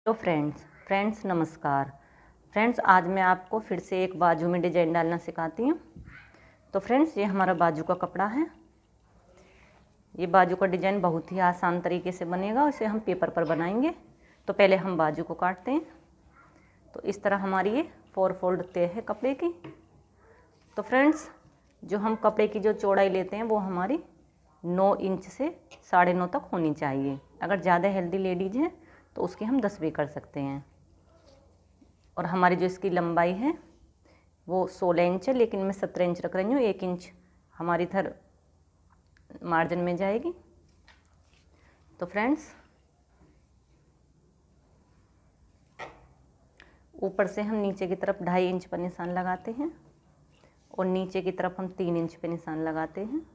तो फ्रेंड्स नमस्कार। फ्रेंड्स आज मैं आपको फिर से एक बाजू में डिजाइन डालना सिखाती हूँ। तो फ्रेंड्स ये हमारा बाजू का कपड़ा है। ये बाजू का डिजाइन बहुत ही आसान तरीके से बनेगा। इसे हम पेपर पर बनाएंगे। तो पहले हम बाजू को काटते हैं। तो इस तरह हमारी ये 4 फोल्ड तय है कपड़े की। तो फ्रेंड्स जो हम कपड़े की जो चौड़ाई लेते हैं वो हमारी 9 इंच से 9.5 तक होनी चाहिए। अगर ज़्यादा हेल्दी लेडीज हैं तो उसकी हम 10 भी कर सकते हैं। और हमारी जो इसकी लंबाई है वो 16 इंच है, लेकिन मैं 17 इंच रख रही हूँ। 1 इंच हमारी इधर मार्जिन में जाएगी। तो फ्रेंड्स ऊपर से हम नीचे की तरफ 2.5 इंच पर निशान लगाते हैं और नीचे की तरफ हम 3 इंच पे निशान लगाते हैं।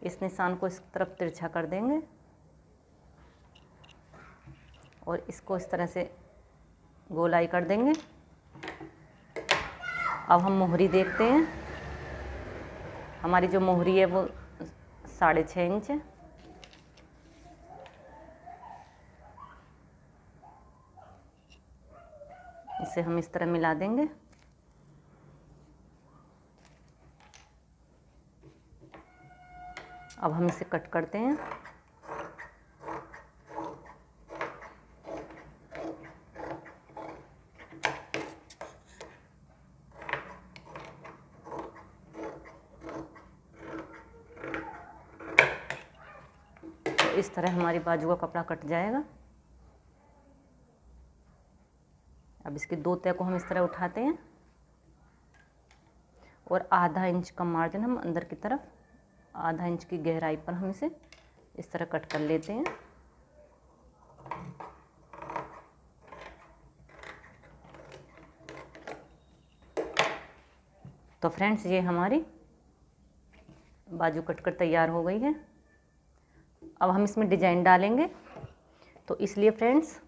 इस निशान को इस तरफ तिरछा कर देंगे और इसको इस तरह से गोलाई कर देंगे। अब हम मोहरी देखते हैं। हमारी जो मोहरी है वो 6.5 इंच है। इसे हम इस तरह मिला देंगे। अब हम इसे कट करते हैं। तो इस तरह हमारी बाजू का कपड़ा कट जाएगा। अब इसके 2 तह को हम इस तरह उठाते हैं और आधा इंच का मार्जिन हम अंदर की तरफ, आधा इंच की गहराई पर हम इसे इस तरह कट कर लेते हैं। तो फ्रेंड्स ये हमारी बाजू कटकर तैयार हो गई है। अब हम इसमें डिजाइन डालेंगे। तो इसलिए फ्रेंड्स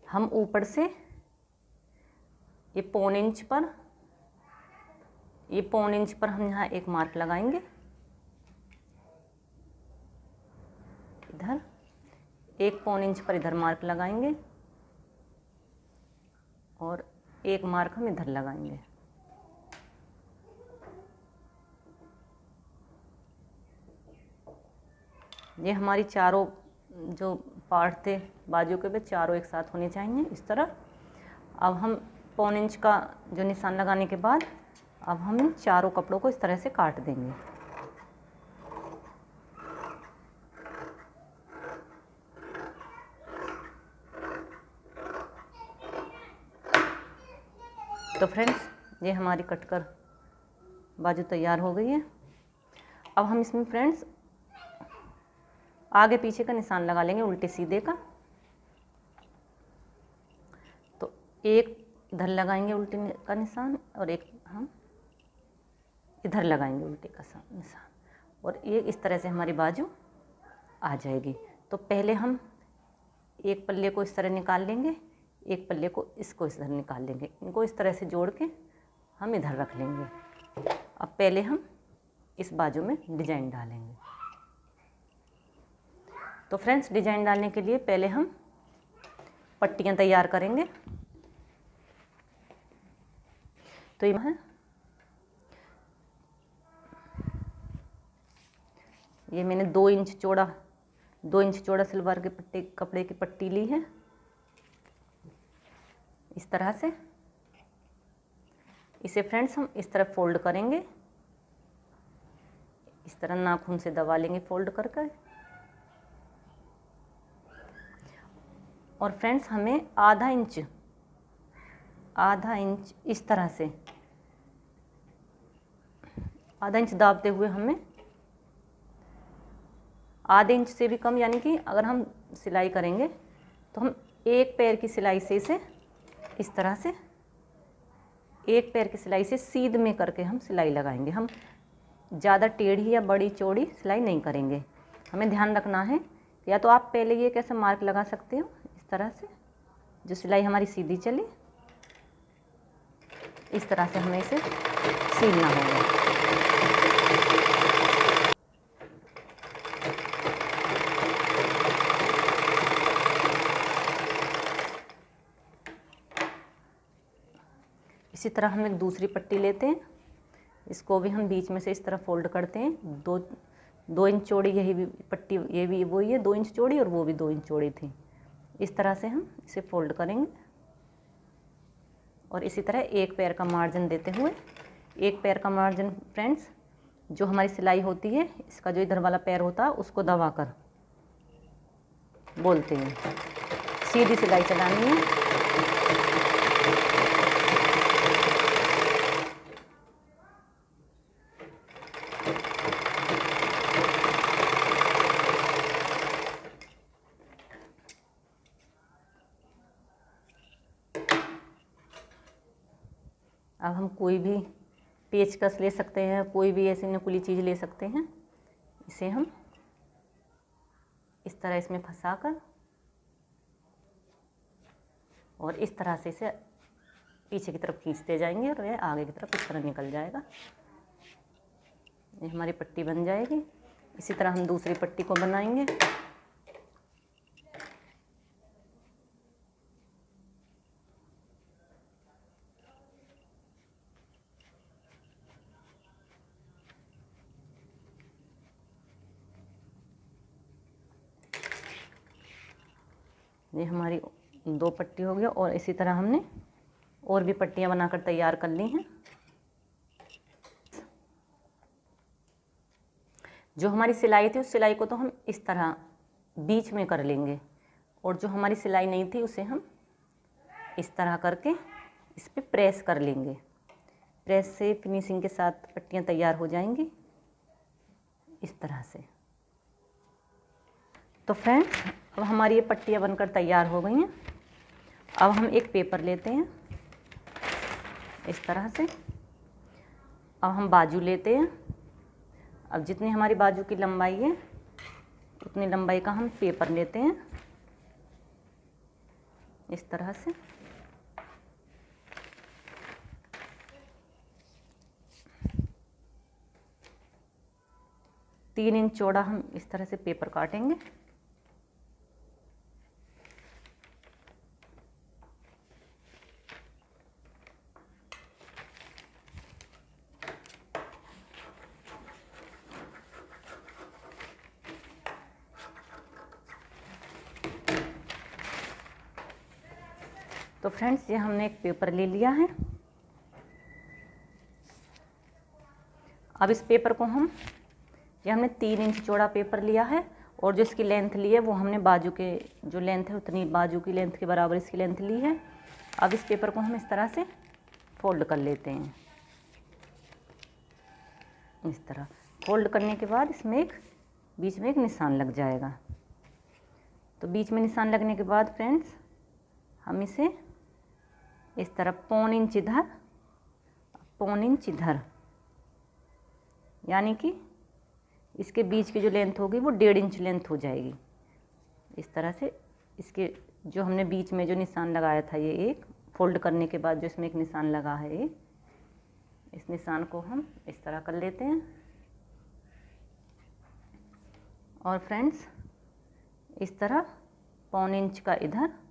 हम ऊपर से ये 1.25 इंच पर हम यहाँ एक मार्क लगाएंगे। इधर 1.25 इंच पर इधर मार्क लगाएंगे और एक मार्क हम इधर लगाएंगे। ये हमारी चारों जो पार्ट थे बाजू के, वे चारों एक साथ होने चाहिए इस तरह। अब हम 1.25 इंच का जो निशान लगाने के बाद अब हम इन चारों कपड़ों को इस तरह से काट देंगे। तो फ्रेंड्स ये हमारी कटकर बाजू तैयार हो गई है। अब हम इसमें फ्रेंड्स आगे पीछे का निशान लगा लेंगे, उल्टे सीधे का। तो एक इधर लगाएंगे उल्टे का निशान और एक हम इधर लगाएंगे उल्टे का निशान, और ये इस तरह से हमारी बाजू आ जाएगी। तो पहले हम एक पल्ले को इस तरह निकाल लेंगे, एक पल्ले को इसको इस तरह निकाल लेंगे। इनको इस तरह से जोड़ के हम इधर रख लेंगे। अब पहले हम इस बाजू में डिजाइन डालेंगे। तो फ्रेंड्स डिजाइन डालने के लिए पहले हम पट्टियाँ तैयार करेंगे। तो ये है, ये मैंने 2 इंच चौड़ा सलवार के कपड़े की पट्टी ली है। इस तरह से इसे फ्रेंड्स हम इस तरह फोल्ड करेंगे। इस तरह नाखून से दबा लेंगे फोल्ड करके। और फ्रेंड्स हमें आधा इंच इस तरह से आधा इंच दाबते हुए हमें आधे इंच से भी कम, यानी कि अगर हम सिलाई करेंगे तो हम एक पैर की सिलाई से इसे इस तरह से एक पैर की सिलाई से सीध में करके हम सिलाई लगाएंगे। हम ज़्यादा टेढ़ी या बड़ी चौड़ी सिलाई नहीं करेंगे। हमें ध्यान रखना है, या तो आप पहले ये कैसे मार्क लगा सकते हो इस तरह से, जो सिलाई हमारी सीधी चले, इस तरह से हमें इसे सीलना होगा। इसी तरह हम एक दूसरी पट्टी लेते हैं, इसको भी हम बीच में से इस तरह फोल्ड करते हैं। 2 इंच चौड़ी यही भी पट्टी, ये भी वही है 2 इंच चौड़ी और वो भी 2 इंच चौड़ी थी। इस तरह से हम इसे फोल्ड करेंगे और इसी तरह एक पैर का मार्जिन देते हुए, एक पैर का मार्जिन फ्रेंड्स जो हमारी सिलाई होती है, इसका जो इधर वाला पैर होता है उसको दबाकर बोलते हैं। सीधी सिलाई चलानी है। अब हम कोई भी पेचकस ले सकते हैं, कोई भी ऐसी नकुली चीज़ ले सकते हैं। इसे हम इस तरह इसमें फंसाकर और इस तरह से इसे पीछे की तरफ खींचते जाएंगे और यह आगे की तरफ इस तरह निकल जाएगा। ये हमारी पट्टी बन जाएगी। इसी तरह हम दूसरी पट्टी को बनाएंगे। ये हमारी 2 पट्टी हो गया और इसी तरह हमने और भी पट्टियाँ बनाकर तैयार कर ली हैं। जो हमारी सिलाई थी उस सिलाई को तो हम इस तरह बीच में कर लेंगे और जो हमारी सिलाई नहीं थी उसे हम इस तरह करके इस पर प्रेस कर लेंगे। प्रेस से फिनिशिंग के साथ पट्टियाँ तैयार हो जाएंगी इस तरह से। तो फ्रेंड्स अब हमारी ये पट्टियाँ बनकर तैयार हो गई हैं। अब हम एक पेपर लेते हैं इस तरह से। अब हम बाजू लेते हैं। अब जितनी हमारी बाजू की लंबाई है उतनी लंबाई का हम पेपर लेते हैं इस तरह से। तीन इंच चौड़ा हम इस तरह से पेपर काटेंगे। तो फ्रेंड्स ये हमने एक पेपर ले लिया है। अब इस पेपर को हम, ये हमने 3 इंच चौड़ा पेपर लिया है और जो इसकी लेंथ ली है वो हमने बाजू के जो लेंथ है उतनी बाजू की लेंथ के बराबर इसकी लेंथ ली है। अब इस पेपर को हम इस तरह से फोल्ड कर लेते हैं। इस तरह फोल्ड करने के बाद इसमें एक बीच में एक निशान लग जाएगा। तो बीच में निशान लगने के बाद फ्रेंड्स हम इसे इस तरह 1.25 इंच इधर 1.25 इंच इधर, यानी कि इसके बीच की जो लेंथ होगी वो 1.5 इंच लेंथ हो जाएगी। इस तरह से इसके जो हमने बीच में जो निशान लगाया था, ये एक फोल्ड करने के बाद जो इसमें एक निशान लगा है, ये इस निशान को हम इस तरह कर लेते हैं। और फ्रेंड्स इस तरह 1.25 इंच का इधर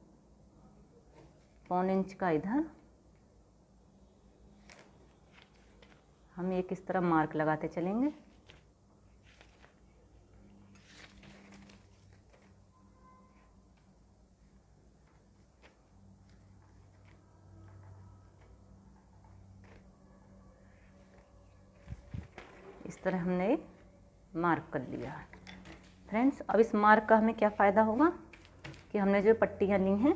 1.25 इंच का इधर हम एक इस तरह मार्क लगाते चलेंगे। इस तरह हमने मार्क कर लिया। फ्रेंड्स अब इस मार्क का हमें क्या फ़ायदा होगा कि हमने जो पट्टियाँ ली हैं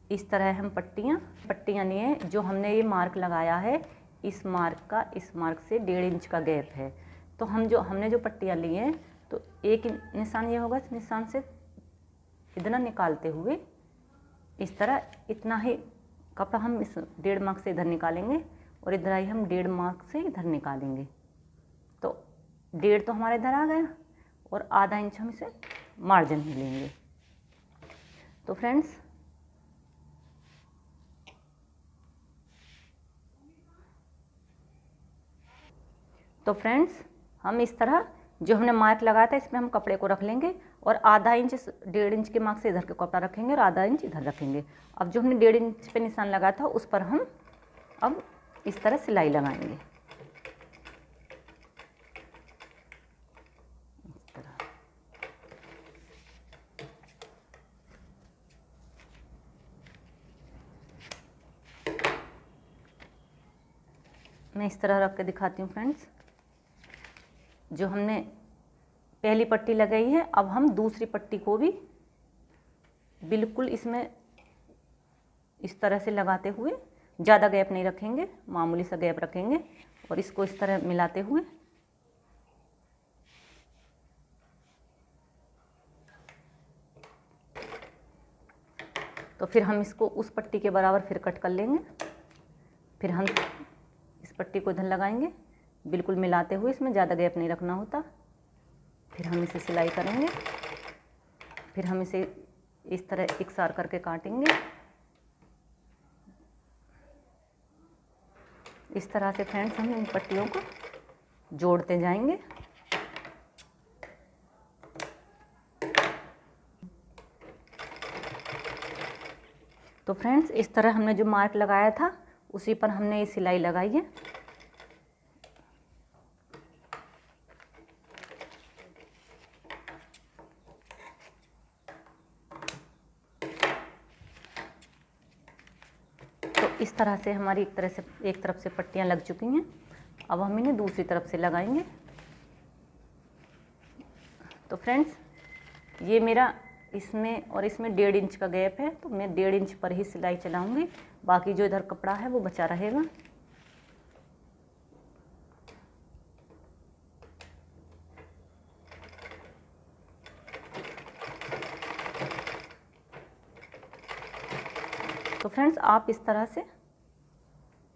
इस तरह हम पट्टियाँ ली हैं। जो हमने ये मार्क लगाया है इस मार्क से 1.5 इंच का गैप है। तो हमने जो पट्टियाँ ली हैं तो एक निशान ये होगा, इस निशान से इतना निकालते हुए इस तरह इतना ही कपड़ा हम इस 1.5 मार्क से इधर निकालेंगे और इधर ही हम 1.5 मार्क से इधर निकालेंगे। तो 1.5 तो हमारे इधर आ गया और आधा इंच हम इसे मार्जिन में लेंगे। तो फ्रेंड्स हम इस तरह जो हमने मार्क लगाया था इसमें हम कपड़े को रख लेंगे और आधा इंच 1.5 इंच के मार्क से इधर के कपड़ा रखेंगे और आधा इंच इधर रखेंगे। अब जो हमने 1.5 इंच पे निशान लगाया था उस पर हम अब इस तरह सिलाई लगाएंगे। इस तरह मैं इस तरह रख के दिखाती हूँ फ्रेंड्स। जो हमने पहली पट्टी लगाई है, अब हम दूसरी पट्टी को भी बिल्कुल इसमें इस तरह से लगाते हुए, ज़्यादा गैप नहीं रखेंगे, मामूली सा गैप रखेंगे और इसको इस तरह मिलाते हुए तो फिर हम इसको उस पट्टी के बराबर फिर कट कर लेंगे। फिर हम इस पट्टी को इधर लगाएंगे, बिल्कुल मिलाते हुए, इसमें ज़्यादा गैप नहीं रखना होता। फिर हम इसे सिलाई करेंगे, फिर हम इसे इस तरह इकसार करके काटेंगे। इस तरह से फ्रेंड्स हम इन पट्टियों को जोड़ते जाएंगे। तो फ्रेंड्स इस तरह हमने जो मार्क लगाया था उसी पर हमने ये सिलाई लगाई है। तो इस तरह से हमारी एक तरफ से पट्टियाँ लग चुकी हैं। अब हम इन्हें दूसरी तरफ से लगाएंगे। तो फ्रेंड्स ये मेरा इसमें और इसमें 1.5 इंच का गैप है, तो मैं 1.5 इंच पर ही सिलाई चलाऊंगी, बाकी जो इधर कपड़ा है वो बचा रहेगा। तो फ्रेंड्स आप इस तरह से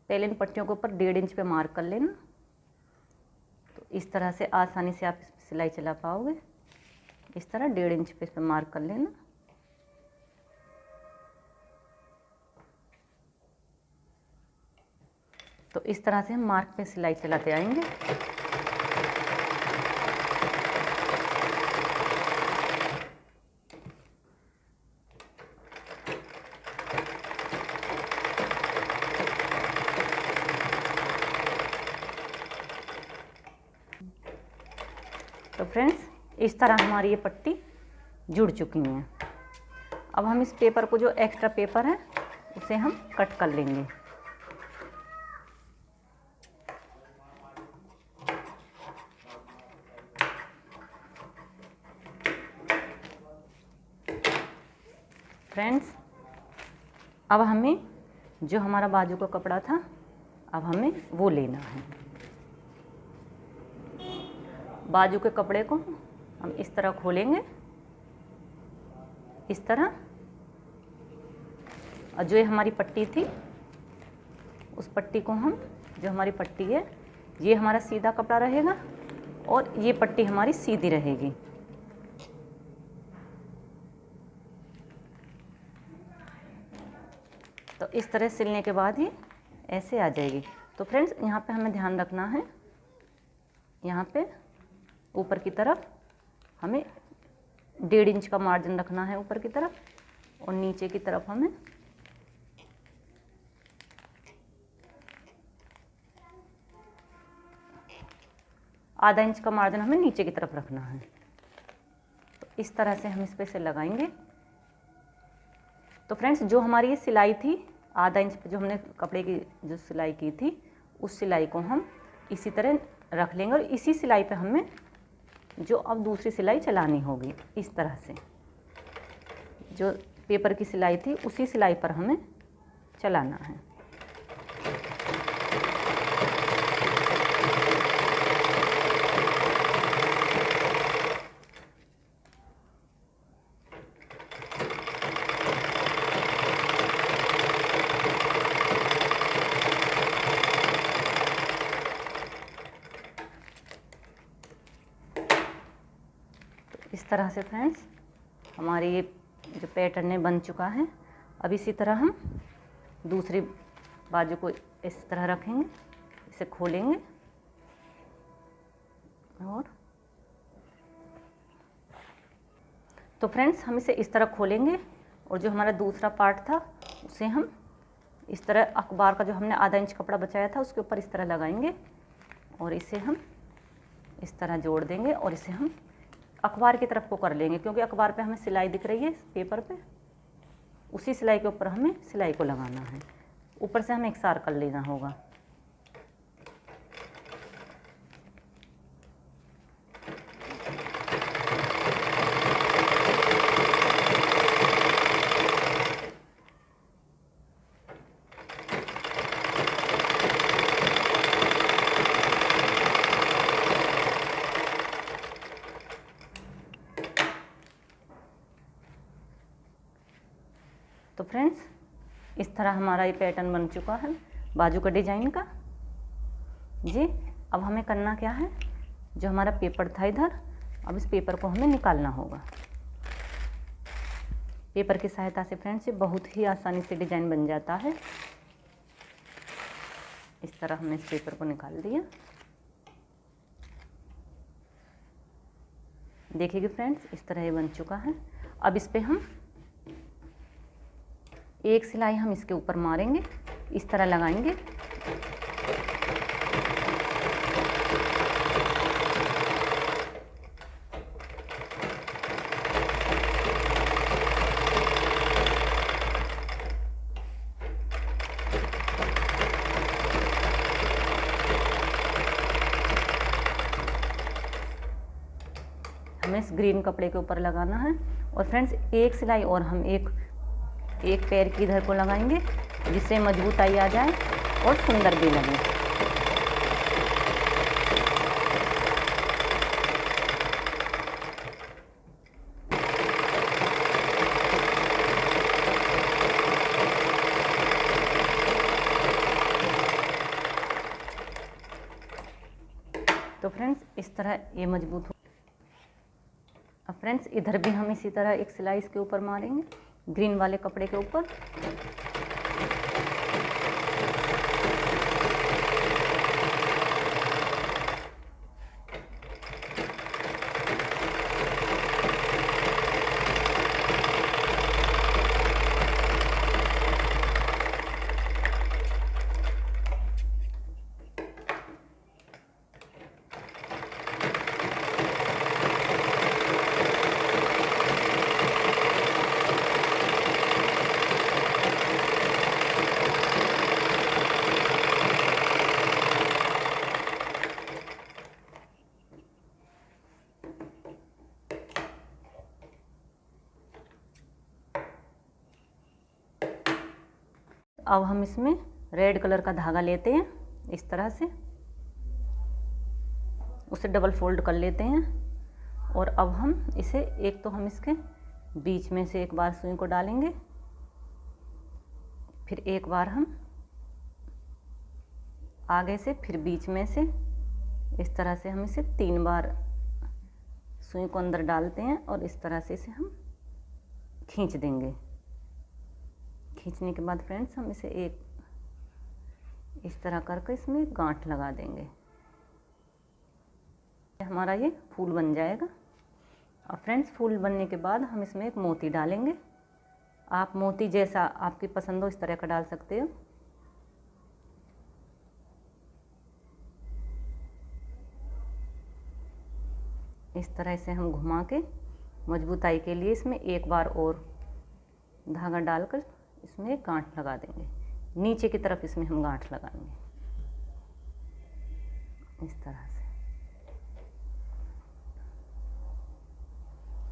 पहले इन पट्टियों के ऊपर 1.5 इंच पे मार्क कर लेना, तो इस तरह से आसानी से आप इस पर सिलाई चला पाओगे। इस तरह 1.5 इंच पे इस पर मार्क कर लेना। तो इस तरह से हम मार्क पे सिलाई चलाते आएंगे। तो फ्रेंड्स इस तरह हमारी ये पट्टी जुड़ चुकी हैं। अब हम इस पेपर को, जो एक्स्ट्रा पेपर है, उसे हम कट कर लेंगे। फ्रेंड्स अब हमें जो हमारा बाजू का कपड़ा था, अब हमें वो लेना है। बाजू के कपड़े को हम इस तरह खोलेंगे, इस तरह, और जो ये हमारी पट्टी थी उस पट्टी को हम, जो हमारी पट्टी है ये हमारा सीधा कपड़ा रहेगा और ये पट्टी हमारी सीधी रहेगी। तो इस तरह सिलने के बाद ही ऐसे आ जाएगी। तो फ्रेंड्स यहाँ पे हमें ध्यान रखना है, यहाँ पे ऊपर की तरफ हमें 1.5 इंच का मार्जिन रखना है ऊपर की तरफ, और नीचे की तरफ हमें आधा इंच का मार्जिन हमें नीचे की तरफ रखना है। तो इस तरह से हम इस पे से लगाएंगे। तो फ्रेंड्स जो हमारी ये सिलाई थी, आधा इंच पे जो हमने कपड़े की जो सिलाई की थी, उस सिलाई को हम इसी तरह रख लेंगे और इसी सिलाई पे हमें जो अब दूसरी सिलाई चलानी होगी। इस तरह से जो पेपर की सिलाई थी उसी सिलाई पर हमें चलाना है। इस तरह से फ्रेंड्स हमारी ये जो पैटर्न है बन चुका है। अब इसी तरह हम दूसरी बाजू को इस तरह रखेंगे, इसे खोलेंगे और तो फ्रेंड्स हम इसे इस तरह खोलेंगे और जो हमारा दूसरा पार्ट था उसे हम इस तरह अखबार का जो हमने आधा इंच कपड़ा बचाया था उसके ऊपर इस तरह लगाएंगे और इसे हम इस तरह जोड़ देंगे और इसे हम अखबार की तरफ को कर लेंगे, क्योंकि अखबार पे हमें सिलाई दिख रही है पेपर पे, उसी सिलाई के ऊपर हमें सिलाई को लगाना है। ऊपर से हमें एकसार कर लेना होगा। तो फ्रेंड्स इस तरह हमारा ये पैटर्न बन चुका है बाजू का डिजाइन का जी। अब हमें करना क्या है, जो हमारा पेपर था इधर, अब इस पेपर को हमें निकालना होगा। पेपर की सहायता से फ्रेंड्स ये बहुत ही आसानी से डिजाइन बन जाता है। इस तरह हमने इस पेपर को निकाल दिया। देखिए फ्रेंड्स इस तरह ये बन चुका है। अब इस पे हम एक सिलाई हम इसके ऊपर मारेंगे, इस तरह लगाएंगे। हमें इस ग्रीन कपड़े के ऊपर लगाना है। और फ्रेंड्स एक सिलाई और हम एक पैर की इधर को लगाएंगे, जिससे मजबूताई आ जाए और सुंदर भी लगे। तो फ्रेंड्स इस तरह ये मजबूत हो। अब फ्रेंड्स इधर भी हम इसी तरह एक सिलाई इसके ऊपर मारेंगे, ग्रीन वाले कपड़े के ऊपर। अब हम इसमें रेड कलर का धागा लेते हैं, इस तरह से उसे डबल फोल्ड कर लेते हैं। और अब हम इसे एक तो हम इसके बीच में से एक बार सुई को डालेंगे, फिर एक बार हम आगे से, फिर बीच में से, इस तरह से हम इसे 3 बार सुई को अंदर डालते हैं और इस तरह से इसे हम खींच देंगे। खींचने के बाद फ्रेंड्स हम इसे एक इस तरह करके इसमें गांठ लगा देंगे। हमारा ये फूल बन जाएगा। और फ्रेंड्स फूल बनने के बाद हम इसमें एक मोती डालेंगे। आप मोती जैसा आपकी पसंद हो इस तरह का डाल सकते हो। इस तरह से हम घुमा के मजबूताई के लिए इसमें एक बार और धागा डालकर इसमें एक गांठ लगा देंगे। नीचे की तरफ इसमें हम गांठ लगाएंगे इस तरह से।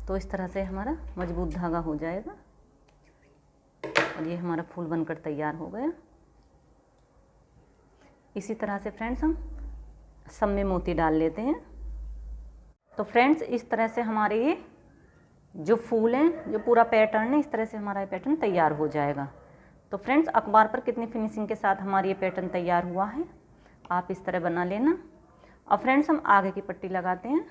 तो इस तरह से हमारा मजबूत धागा हो जाएगा और ये हमारा फूल बनकर तैयार हो गया। इसी तरह से फ्रेंड्स हम सब में मोती डाल लेते हैं। तो फ्रेंड्स इस तरह से हमारे ये जो फूल हैं, जो पूरा पैटर्न है, इस तरह से हमारा ये पैटर्न तैयार हो जाएगा। तो फ्रेंड्स अखबार पर कितनी फिनिशिंग के साथ हमारी ये पैटर्न तैयार हुआ है, आप इस तरह बना लेना। अब फ्रेंड्स हम आगे की पट्टी लगाते हैं।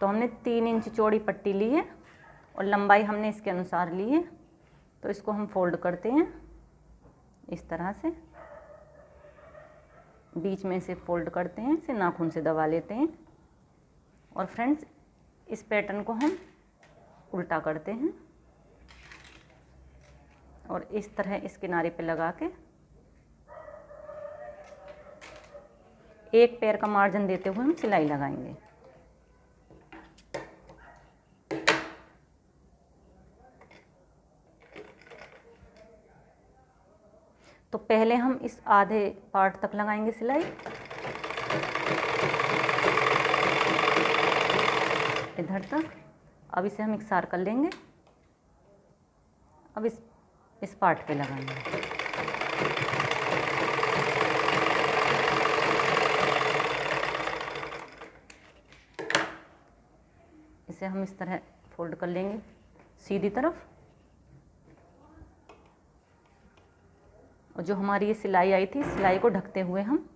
तो हमने 3 इंच चौड़ी पट्टी ली है और लंबाई हमने इसके अनुसार ली है। तो इसको हम फोल्ड करते हैं इस तरह से, बीच में से फोल्ड करते हैं, इसे नाखून से दबा लेते हैं। और फ्रेंड्स इस पैटर्न को हम उल्टा करते हैं और इस तरह इस किनारे पे लगा के एक पैर का मार्जिन देते हुए हम सिलाई लगाएंगे। तो पहले हम इस आधे पार्ट तक लगाएंगे सिलाई, इधर तक। अब इसे हम इकसार कर लेंगे। अब इस पार्ट पे लगाएंगे। इसे हम इस तरह फोल्ड कर लेंगे सीधी तरफ, और जो हमारी ये सिलाई आई थी, सिलाई को ढकते हुए हम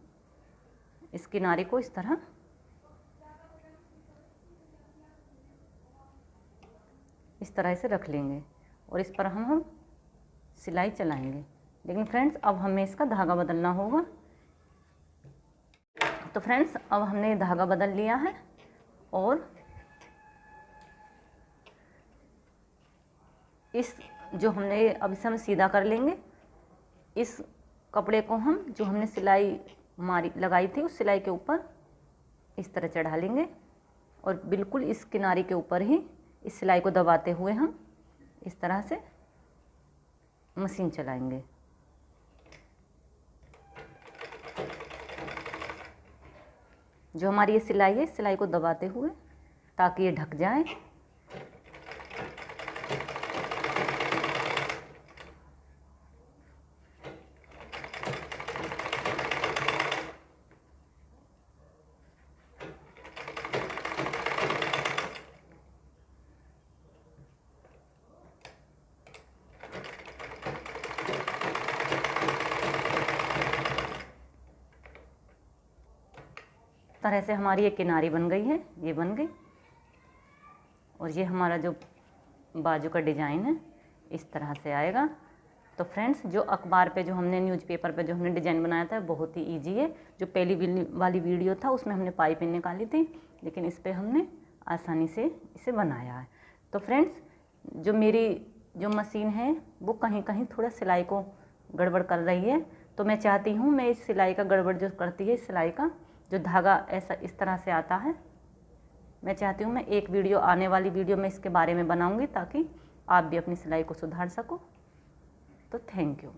इस किनारे को इस तरह से रख लेंगे और इस पर हम सिलाई चलाएंगे। लेकिन फ्रेंड्स अब हमें इसका धागा बदलना होगा। तो फ्रेंड्स अब हमने धागा बदल लिया है और इस जो हमने अब इसे हम सीधा कर लेंगे। इस कपड़े को हम जो हमने सिलाई लगाई थी उस सिलाई के ऊपर इस तरह चढ़ा लेंगे और बिल्कुल इस किनारे के ऊपर ही इस सिलाई को दबाते हुए हम इस तरह से मशीन चलाएंगे। जो हमारी ये सिलाई है, इस सिलाई को दबाते हुए ताकि ये ढक जाए। तरह से हमारी ये किनारी बन गई है, ये बन गई। और ये हमारा जो बाजू का डिज़ाइन है इस तरह से आएगा। तो फ्रेंड्स जो अखबार पे जो हमने न्यूज़पेपर पे जो हमने डिज़ाइन बनाया था बहुत ही इजी है। जो पहली वाली वीडियो था उसमें हमने पाइपिंग निकाली थी, लेकिन इस पर हमने आसानी से इसे बनाया है। तो फ्रेंड्स जो मेरी जो मशीन है वो कहीं कहीं थोड़ा सिलाई को गड़बड़ कर रही है, तो मैं चाहती हूँ मैं इस सिलाई का गड़बड़ जो करती है, इस सिलाई का जो धागा ऐसा इस तरह से आता है, मैं चाहती हूँ मैं एक वीडियो आने वाली वीडियो में इसके बारे में बनाऊँगी ताकि आप भी अपनी सिलाई को सुधार सको। तो थैंक यू।